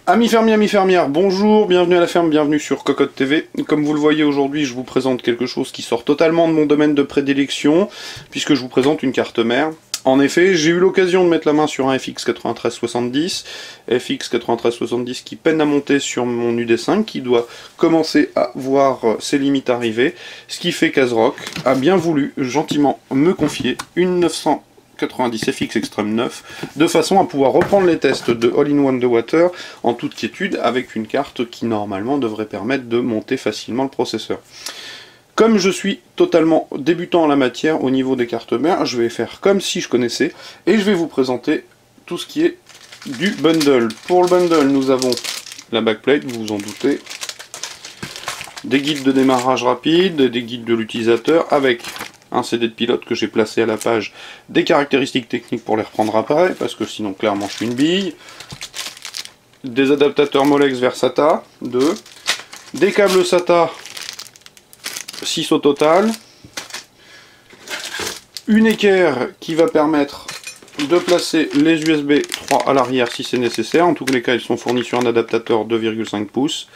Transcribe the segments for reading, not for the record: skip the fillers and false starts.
Amis fermiers, amis fermières, bonjour, bienvenue à la ferme, bienvenue sur Cocotte TV. Comme vous le voyez aujourd'hui, je vous présente quelque chose qui sort totalement de mon domaine de prédilection, puisque je vous présente une carte mère. En effet, j'ai eu l'occasion de mettre la main sur un FX9370, FX9370 qui peine à monter sur mon UD5, qui doit commencer à voir ses limites arriver, ce qui fait qu'Azrock a bien voulu gentiment me confier une 990 FX Extreme 9, de façon à pouvoir reprendre les tests de All-in-One de Water en toute quiétude, avec une carte qui normalement devrait permettre de monter facilement le processeur. Comme je suis totalement débutant en la matière au niveau des cartes mères, je vais faire comme si je connaissais, et je vais vous présenter tout ce qui est du bundle. Pour le bundle, nous avons la backplate, vous vous en doutez, des guides de démarrage rapide, des guides de l'utilisateur, avec un CD de pilote que j'ai placé à la page, des caractéristiques techniques pour les reprendre après, parce que sinon clairement je suis une bille, des adaptateurs Molex vers SATA, 2, des câbles SATA, 6 au total, une équerre qui va permettre de placer les USB 3 à l'arrière si c'est nécessaire, en tous les cas ils sont fournis sur un adaptateur 2,5 pouces,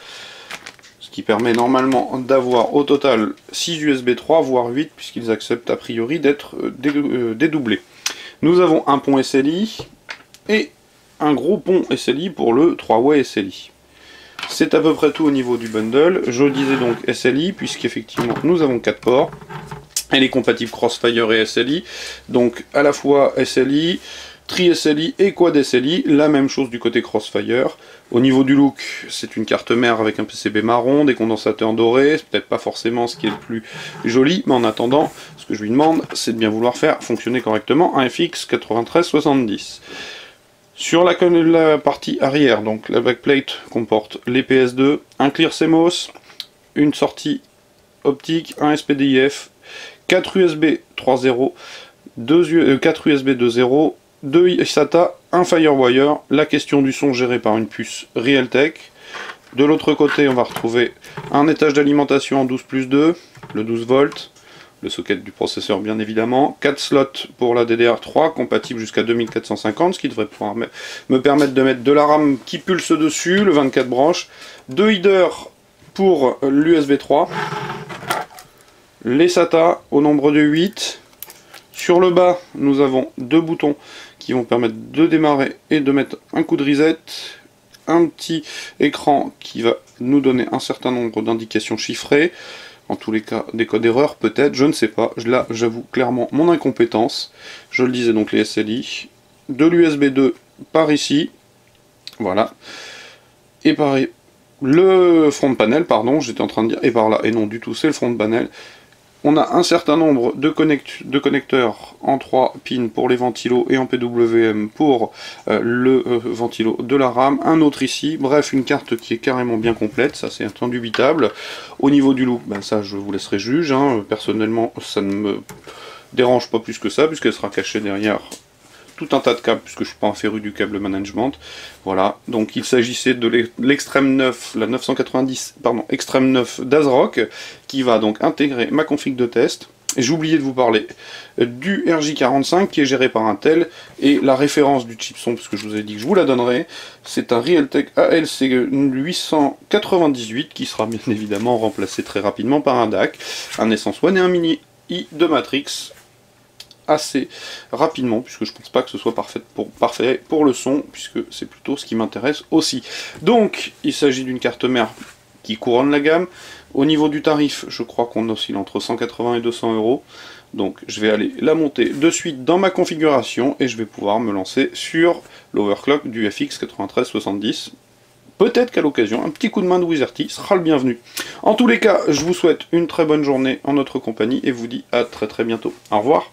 ce qui permet normalement d'avoir au total 6 USB 3, voire 8, puisqu'ils acceptent a priori d'être dédoublés. Nous avons un pont SLI et un gros pont SLI pour le 3-way SLI. C'est à peu près tout au niveau du bundle. Je disais donc SLI, puisqu'effectivement nous avons 4 ports. Elle est compatible Crossfire et SLI, donc à la fois SLI, Tri-SLI et Quad SLI, la même chose du côté Crossfire. Au niveau du look, c'est une carte mère avec un PCB marron, des condensateurs dorés, c'est peut-être pas forcément ce qui est le plus joli, mais en attendant, ce que je lui demande, c'est de bien vouloir faire fonctionner correctement un FX 9370. Sur la partie arrière, donc la backplate comporte les PS2, un clear CMOS, une sortie optique, un SPDIF, 4 USB 3.0, 4 USB 2.0, 2 SATA, un Firewire, la question du son gérée par une puce Realtek. De l'autre côté, on va retrouver un étage d'alimentation en 12+2, le 12 volts, le socket du processeur bien évidemment, 4 slots pour la DDR3, compatible jusqu'à 2450, ce qui devrait pouvoir me permettre de mettre de la RAM qui pulse dessus, le 24 branches, 2 headers pour l'USB 3, les SATA au nombre de 8, sur le bas nous avons 2 boutons qui vont permettre de démarrer et de mettre un coup de reset, un petit écran qui va nous donner un certain nombre d'indications chiffrées, en tous les cas des codes erreurs peut-être, je ne sais pas, là j'avoue clairement mon incompétence. Je le disais donc les SLI, de l'USB 2 par ici, voilà, et par le front panel, pardon, j'étais en train de dire, et par là, et non du tout, c'est le front panel. On a un certain nombre de connecteurs en 3 pins pour les ventilos et en PWM pour le ventilo de la RAM, un autre ici, bref une carte qui est carrément bien complète, ça c'est indubitable. Au niveau du look, ben ça je vous laisserai juge, hein. Personnellement ça ne me dérange pas plus que ça, puisqu'elle sera cachée derrière tout un tas de câbles, puisque je ne suis pas un féru du câble management. Voilà, donc il s'agissait de l'Extreme 9, la 990, pardon, Extreme 9 d'Azrock, qui va donc intégrer ma config de test. Et j'ai oublié de vous parler du RJ45 qui est géré par Intel, et la référence du chip son, parce que je vous ai dit que je vous la donnerai, c'est un Realtek ALC 898 qui sera bien évidemment remplacé très rapidement par un DAC, un Essence One et un Mini I de Matrix, assez rapidement, puisque je pense pas que ce soit parfait pour le son, puisque c'est plutôt ce qui m'intéresse aussi. Donc il s'agit d'une carte mère qui couronne la gamme. Au niveau du tarif, je crois qu'on oscille entre 180 et 200 €. Donc je vais aller la monter de suite dans ma configuration et je vais pouvoir me lancer sur l'overclock du FX 9370. Peut-être qu'à l'occasion, un petit coup de main de Wizerty sera le bienvenu. En tous les cas, je vous souhaite une très bonne journée en notre compagnie et vous dis à très bientôt. Au revoir.